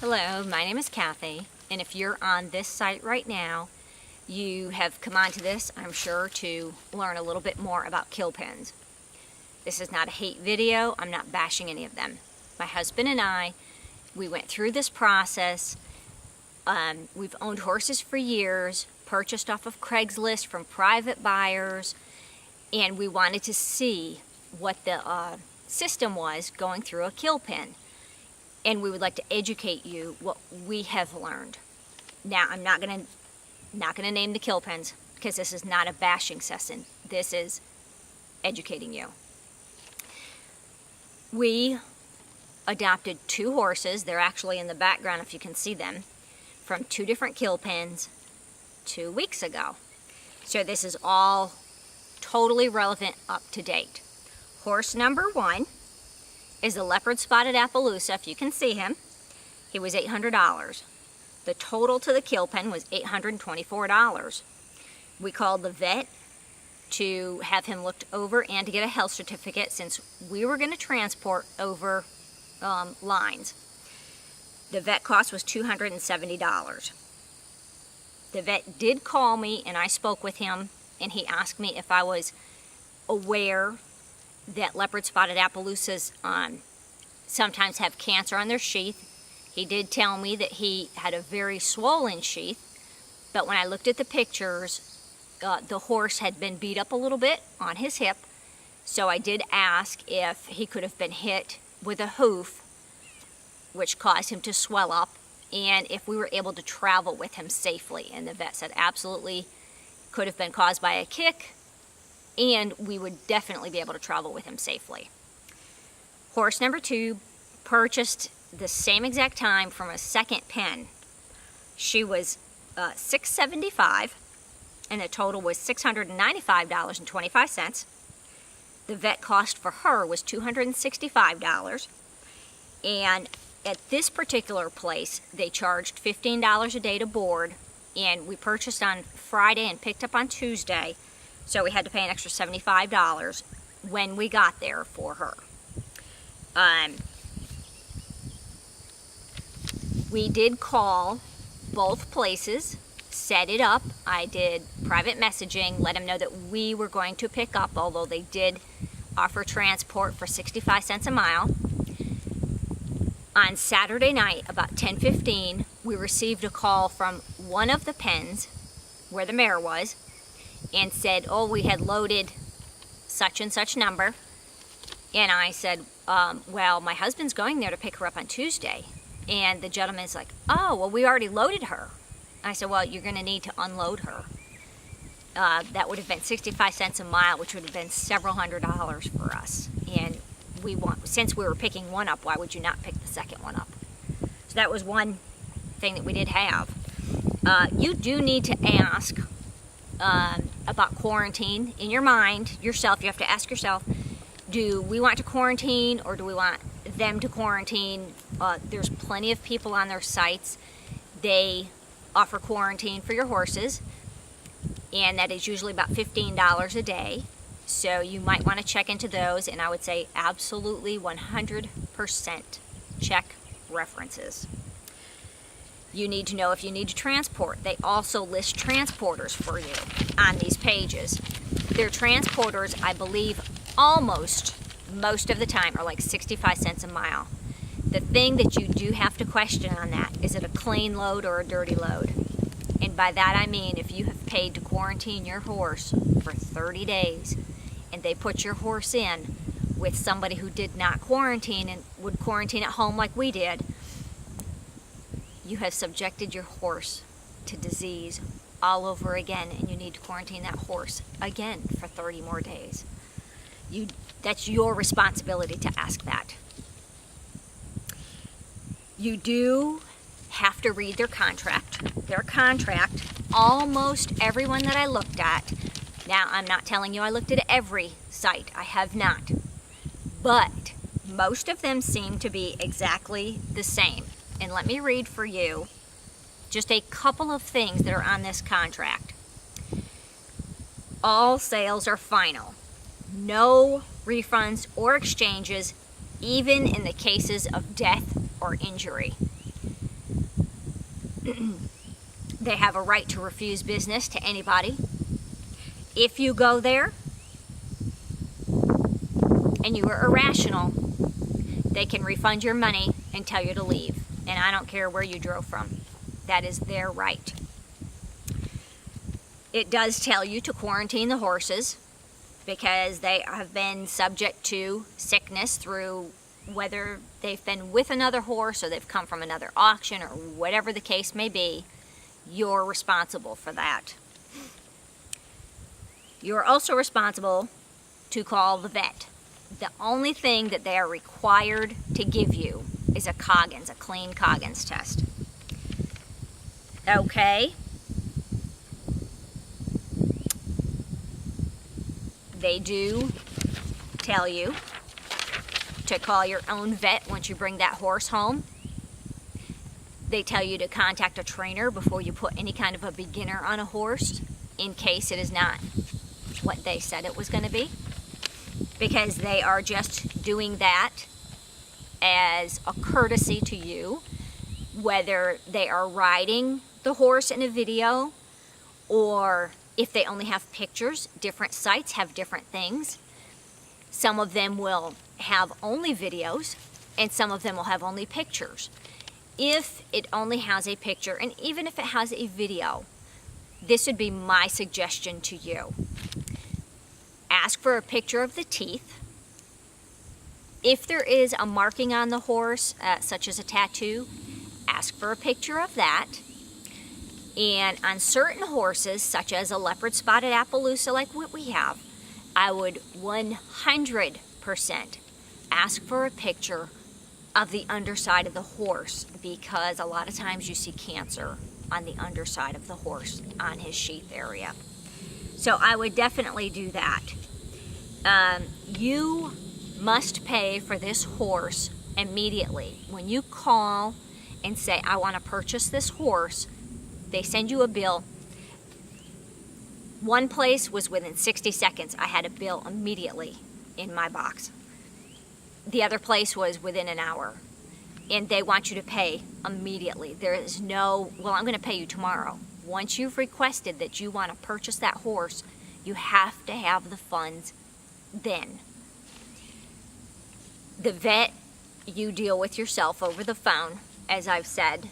Hello, my name is Kathy, and if you're on this site right now, you have come onto this, I'm sure, to learn a little bit more about kill pens. This is not a hate video. I'm not bashing any of them. My husband and I, we went through this process. We've owned horses for years, purchased off of Craigslist from private buyers, and we wanted to see what the system was going through a kill pen. And we would like to educate you what we have learned. Now, I'm not gonna name the kill pens because this is not a bashing session. This is educating you. We adopted 2 horses. They're actually in the background if you can see them, from 2 different kill pens 2 weeks ago. So this is all totally relevant, up to date. Horse number 1 is the leopard spotted Appaloosa. If you can see him, he was $800. The total to the kill pen was $824. We called the vet to have him looked over and to get a health certificate since we were going to transport over lines. The vet cost was $270. The vet did call me and I spoke with him, and he asked me if I was aware that leopard spotted Appaloosas sometimes have cancer on their sheath. He did tell me that he had a very swollen sheath, but when I looked at the pictures, the horse had been beat up a little bit on his hip, so I did ask if he could have been hit with a hoof, which caused him to swell up, and if we were able to travel with him safely. And the vet said absolutely could have been caused by a kick, and we would definitely be able to travel with him safely. Horse number 2 purchased the same exact time from a second pen. She was $675, and the total was $695.25. The vet cost for her was $265, and at this particular place, they charged $15 a day to board, and we purchased on Friday and picked up on Tuesday. So we had to pay an extra $75 when we got there for her. We did call both places, set it up. I did private messaging, let them know that we were going to pick up, although they did offer transport for 65 cents a mile. On Saturday night, about 10:15, we received a call from one of the pens where the mare was, and said, oh, we had loaded such and such number. And I said, well, my husband's going there to pick her up on Tuesday. And the gentleman's like, oh, well, we already loaded her. I said, well, you're going to need to unload her. That would have been 65 cents a mile, which would have been several $100s for us. And since we were picking one up, why would you not pick the second one up? So that was one thing that we did have. You do need to ask about quarantine in your mind yourself. You have to ask yourself, do we want to quarantine or do we want them to quarantine? There's plenty of people on their sites. They offer quarantine for your horses, and that is usually about $15 a day. So you might want to check into those, and I would say absolutely 100% check references. You need to know if you need to transport. They also list transporters for you on these pages. Their transporters, I believe, most of the time are like 65 cents a mile. The thing that you do have to question on that, is it a clean load or a dirty load? And by that I mean if you have paid to quarantine your horse for 30 days and they put your horse in with somebody who did not quarantine and would quarantine at home like we did, you have subjected your horse to disease all over again, and you need to quarantine that horse again for 30 more days. That's your responsibility to ask that. You do have to read their contract. Their contract, almost everyone that I looked at, now I'm not telling you I looked at every site, I have not, but most of them seem to be exactly the same. And let me read for you just a couple of things that are on this contract. All sales are final. No refunds or exchanges, even in the cases of death or injury. They have a right to refuse business to anybody. If you go there and you are irrational, they can refund your money and tell you to leave. And I don't care where you drove from. That is their right. It does tell you to quarantine the horses because they have been subject to sickness through whether they've been with another horse or they've come from another auction or whatever the case may be. You're responsible for that. You're also responsible to call the vet. The only thing that they are required to give you is a Coggins, a clean Coggins test. Okay. They do tell you to call your own vet once you bring that horse home. They tell you to contact a trainer before you put any kind of a beginner on a horse in case it is not what they said it was going to be, because they are just doing that as a courtesy to you, whether they are riding the horse in a video or if they only have pictures. Different sites have different things. Some of them will have only videos and some of them will have only pictures. If it only has a picture, and even if it has a video, this would be my suggestion to you. Ask for a picture of the teeth. If there is a marking on the horse, such as a tattoo, ask for a picture of that. And on certain horses, such as a leopard spotted Appaloosa like what we have, I would 100% ask for a picture of the underside of the horse, because a lot of times you see cancer on the underside of the horse on his sheath area. So I would definitely do that. You must pay for this horse immediately. When you call and say, I want to purchase this horse, they send you a bill. One place was within 60 seconds. I had a bill immediately in my box. The other place was within an hour. And they want you to pay immediately. There is no, well, I'm going to pay you tomorrow. Once you've requested that you want to purchase that horse, you have to have the funds then. The vet, you deal with yourself over the phone, as I've said.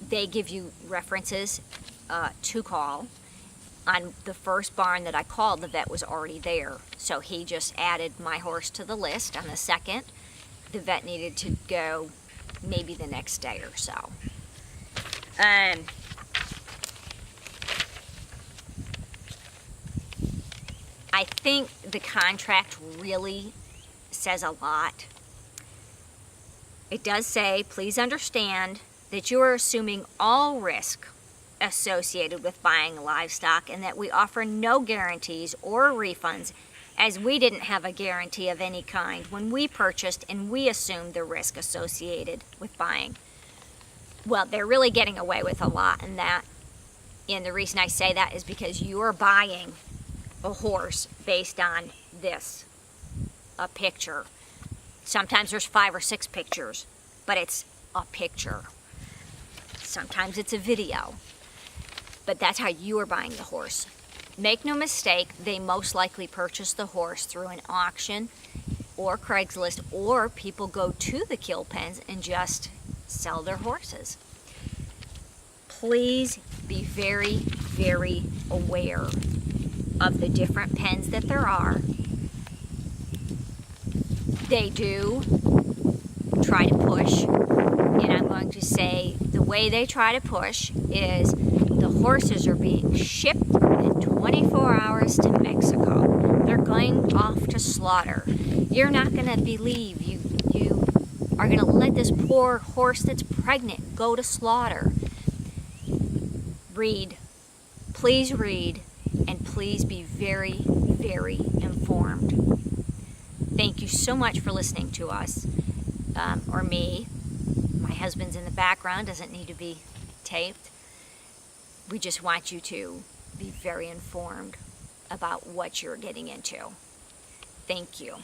They give you references to call. On the first barn that I called, the vet was already there. So he just added my horse to the list. On the second, the vet needed to go maybe the next day or so. I think the contract really says a lot. It does say, please understand that you are assuming all risk associated with buying livestock and that we offer no guarantees or refunds, as we didn't have a guarantee of any kind when we purchased and we assumed the risk associated with buying. Well, they're really getting away with a lot in that. And the reason I say that is because you are buying a horse based on this, a picture. Sometimes there's 5 or 6 pictures, but it's a picture. Sometimes it's a video. But that's how you are buying the horse. Make no mistake, they most likely purchased the horse through an auction or Craigslist, or people go to the kill pens and just sell their horses. Please be very, very aware of the different pens that there are. They do try to push, and I'm going to say the way they try to push is the horses are being shipped in 24 hours to Mexico. They're going off to slaughter. You're not going to believe you are going to let this poor horse that's pregnant go to slaughter. Read. Please read, and please be very, very informed. Thank you so much for listening to us, or me. My husband's in the background, doesn't need to be taped. We just want you to be very informed about what you're getting into. Thank you.